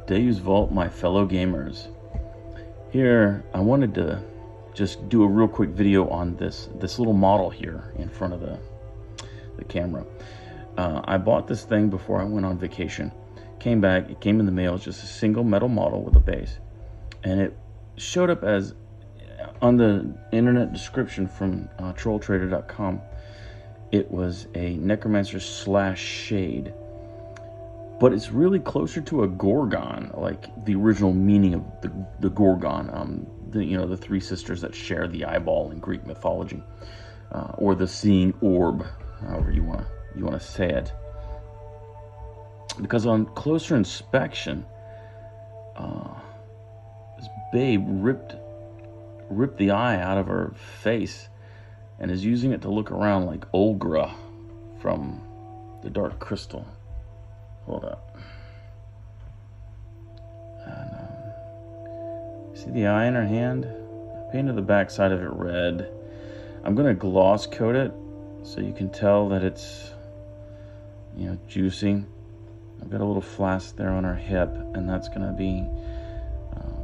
Deus Vault, my fellow gamers. Here, I wanted to just do a real quick video on this little model here in front of the camera. I bought this thing before I went on vacation. Came back, it came in the mail, it's just a single metal model with a base. And it showed up as, on the internet description from trolltrader.com, it was a necromancer / shade. But it's really closer to a Gorgon, like the original meaning of the Gorgon, the three sisters that share the eyeball in Greek mythology, or the seeing orb, however you want to say it. Because on closer inspection, this babe ripped the eye out of her face and is using it to look around like Olgra from the Dark Crystal. Hold up. And, see the eye in her hand? I painted the back side of it red. I'm going to gloss coat it so you can tell that it's, juicy. I've got a little flask there on her hip, and that's going to be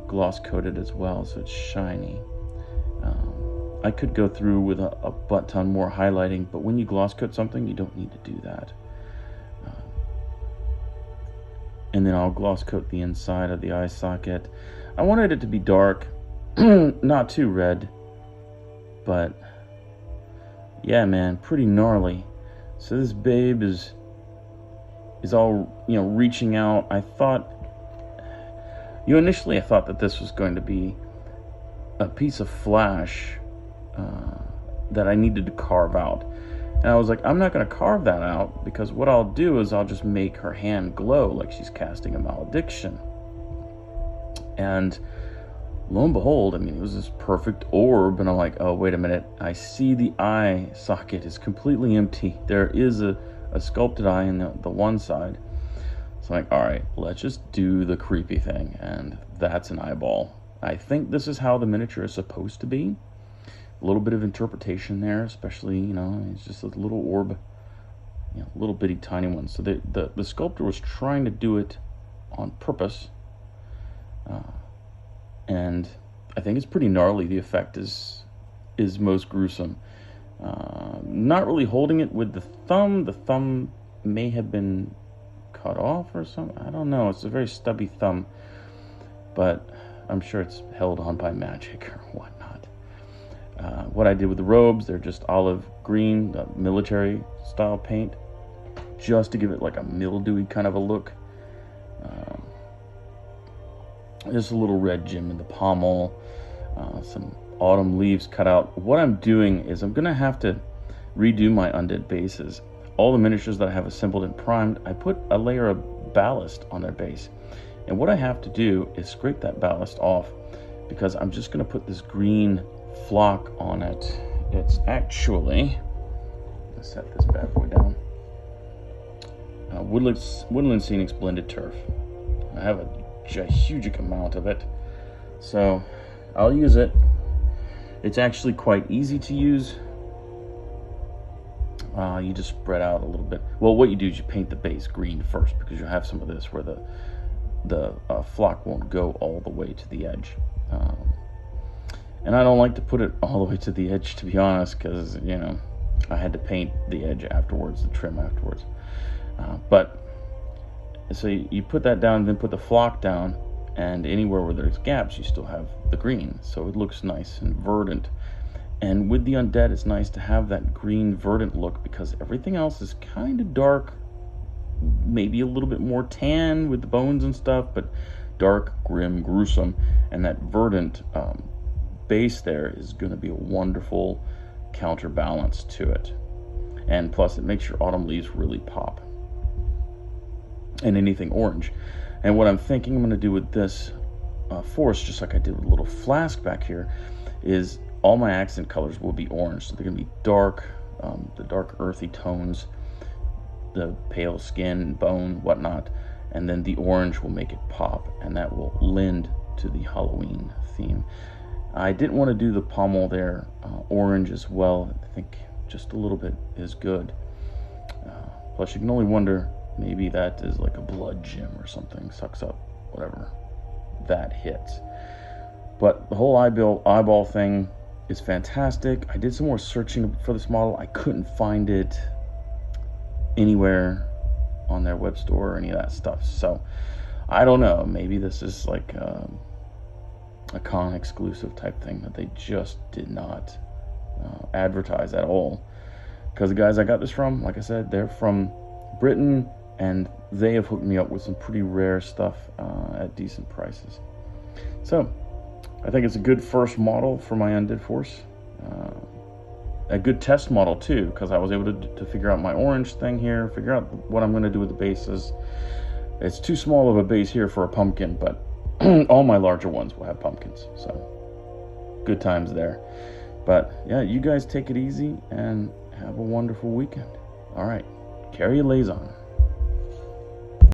gloss coated as well, so it's shiny. I could go through with a butt ton more highlighting, but when you gloss coat something, you don't need to do that. And then I'll gloss coat the inside of the eye socket. I wanted it to be dark, not too red, but yeah, man, pretty gnarly. So this babe is all, reaching out. Initially I thought that this was going to be a piece of flash that I needed to carve out. And I was like, I'm not going to carve that out, because what I'll do is I'll just make her hand glow like she's casting a malediction. And lo and behold, it was this perfect orb, and I'm like, oh, wait a minute. I see the eye socket is completely empty. There is a sculpted eye in the one side. So I'm like, all right, let's just do the creepy thing, and that's an eyeball. I think this is how the miniature is supposed to be. A little bit of interpretation there, especially, it's just a little orb, little bitty tiny one. So the sculptor was trying to do it on purpose, and I think it's pretty gnarly. The effect is most gruesome. Not really holding it with the thumb. The thumb may have been cut off or something. I don't know. It's a very stubby thumb, but I'm sure it's held on by magic or whatnot. What I did with the robes, they're just olive green, military style paint, just to give it like a mildewy kind of a look. Just a little red gem in the pommel, some autumn leaves cut out. What I'm doing is I'm gonna have to redo my undead bases. All the miniatures that I have assembled and primed, I put a layer of ballast on their base. And what I have to do is scrape that ballast off, because I'm just gonna put this green flock on it. It's actually, let's set this bad boy down, Woodland Scenics Blended Turf. I have a huge amount of it, so I'll use it. It's actually quite easy to use. You just spread out a little bit. Well, what you do is you paint the base green first, because you'll have some of this where the flock won't go all the way to the edge. And I don't like to put it all the way to the edge, to be honest, because, I had to paint the edge afterwards, the trim afterwards. But, so you put that down, then put the flock down, and anywhere where there's gaps, you still have the green. So it looks nice and verdant. And with the undead, it's nice to have that green verdant look, because everything else is kind of dark, maybe a little bit more tan with the bones and stuff, but dark, grim, gruesome. And that verdant base there is going to be a wonderful counterbalance to it. And plus, it makes your autumn leaves really pop, and anything orange. And what I'm thinking I'm going to do with this forest, just like I did with a little flask back here, is all my accent colors will be orange. So they're going to be dark, the dark earthy tones, the pale skin, bone, whatnot, and then the orange will make it pop, and that will lend to the Halloween theme. I didn't want to do the pommel there orange as well. I think just a little bit is good. Plus, you can only wonder, maybe that is like a blood gem or something, sucks up whatever that hits. But the whole eyeball thing is fantastic. I did some more searching for this model. I couldn't find it anywhere on their web store or any of that stuff. So I don't know. Maybe this is like a con exclusive type thing that they just did not advertise at all. Because the guys I got this from, like I said, they're from Britain, and they have hooked me up with some pretty rare stuff at decent prices. So I think it's a good first model for my Undead Force. A good test model too, because I was able to figure out my orange thing here, figure out what I'm going to do with the bases. It's too small of a base here for a pumpkin, but all my larger ones will have pumpkins, so good times there. But yeah, you guys take it easy and have a wonderful weekend. All right, carry your lays on.